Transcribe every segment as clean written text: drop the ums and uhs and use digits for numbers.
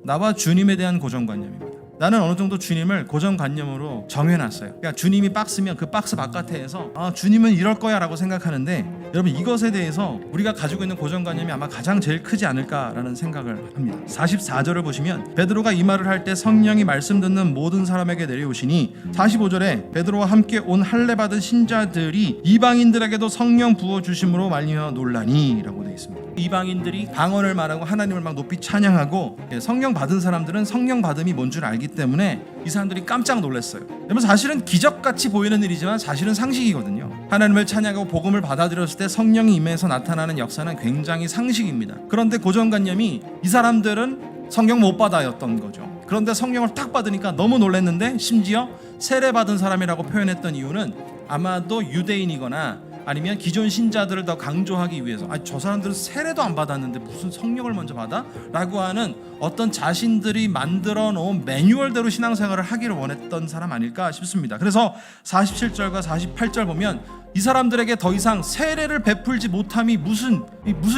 나와 주님에 대한 고정관념입니다. 나는 어느 정도 주님을 고정관념으로 정해놨어요. 그러니까 주님이 박스면 그 박스 바깥에서 주님은 이럴 거야 라고 생각하는데, 여러분 이것에 대해서 우리가 가지고 있는 고정관념이 아마 가장 제일 크지 않을까라는 생각을 합니다. 44절을 보시면 베드로가 이 말을 할 때 성령이 말씀 듣는 모든 사람에게 내려오시니, 45절에 베드로와 함께 온 할례 받은 신자들이 이방인들에게도 성령 부어주심으로 말미암아 놀라니 라고 되어 있습니다. 이방인들이 방언을 말하고 하나님을 막 높이 찬양하고, 성령 받은 사람들은 성령 받음이 뭔 줄 알기 때문에 이 사람들이 깜짝 놀랐어요. 여러분 사실은 기적같이 보이는 일이지만 사실은 상식이거든요. 하나님을 찬양하고 복음을 받아들였을 때 성령이 임해서 나타나는 역사는 굉장히 상식입니다. 그런데 고정관념이 이 사람들은 성령 못 받아였던 거죠. 그런데 성령을 딱 받으니까 너무 놀랐는데, 심지어 세례 받은 사람이라고 표현했던 이유는 아마도 유대인이거나 아니면 기존 신자들을 더 강조하기 위해서, 저 사람들은 세례도 안 받았는데 무슨 성령을 먼저 받아? 라고 하는 어떤 자신들이 만들어 놓은 매뉴얼대로 신앙생활을 하기를 원했던 사람 아닐까 싶습니다. 그래서 47절과 48절 보면 이 사람들에게 더 이상 세례를 베풀지 못함이 무슨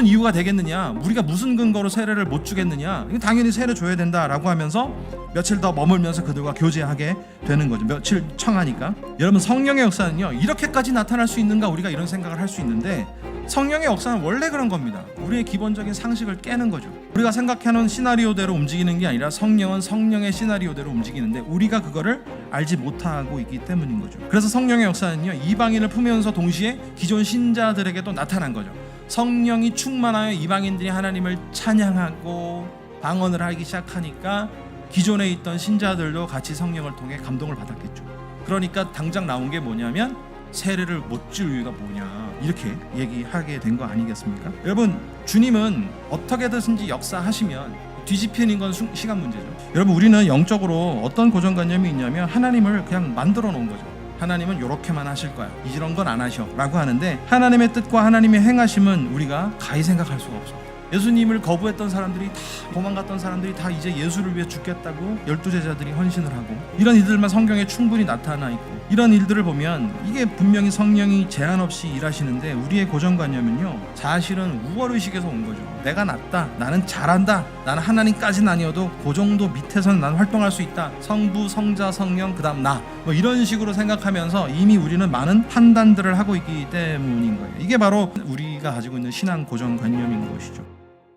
이유가 되겠느냐, 우리가 무슨 근거로 세례를 못 주겠느냐, 당연히 세례 줘야 된다라고 하면서 며칠 더 머물면서 그들과 교제하게 되는 거죠. 며칠 청하니까. 여러분 성령의 역사는요, 이렇게까지 나타날 수 있는가, 우리가 이런 생각을 할 수 있는데, 성령의 역사는 원래 그런 겁니다. 우리의 기본적인 상식을 깨는 거죠. 우리가 생각해놓은 시나리오대로 움직이는 게 아니라 성령은 성령의 시나리오대로 움직이는데 우리가 그거를 알지 못하고 있기 때문인 거죠. 그래서 성령의 역사는요, 이방인을 품으면서 동시에 기존 신자들에게도 나타난 거죠. 성령이 충만하여 이방인들이 하나님을 찬양하고 방언을 하기 시작하니까 기존에 있던 신자들도 같이 성령을 통해 감동을 받았겠죠. 그러니까 당장 나온 게 뭐냐면, 세례를 못 줄 이유가 뭐냐, 이렇게 얘기하게 된 거 아니겠습니까? 여러분 주님은 어떻게든지 역사하시면 뒤집히는 건 시간 문제죠. 여러분 우리는 영적으로 어떤 고정관념이 있냐면, 하나님을 그냥 만들어 놓은 거죠. 하나님은 이렇게만 하실 거야, 이런 건 안 하셔 라고 하는데, 하나님의 뜻과 하나님의 행하심은 우리가 가히 생각할 수가 없어요. 예수님을 거부했던 사람들이 다, 도망갔던 사람들이 다 이제 예수를 위해 죽겠다고 12제자들이 헌신을 하고, 이런 일들만 성경에 충분히 나타나 있고, 이런 일들을 보면 이게 분명히 성령이 제한 없이 일하시는데, 우리의 고정관념은요 사실은 우월의식에서 온 거죠. 내가 낫다, 나는 잘한다, 나는 하나님까지는 아니어도 그 정도 밑에서는 난 활동할 수 있다, 성부, 성자, 성령, 그 다음 나, 뭐 이런 식으로 생각하면서 이미 우리는 많은 판단들을 하고 있기 때문인 거예요. 이게 바로 우리가 가지고 있는 신앙 고정관념인 것이죠.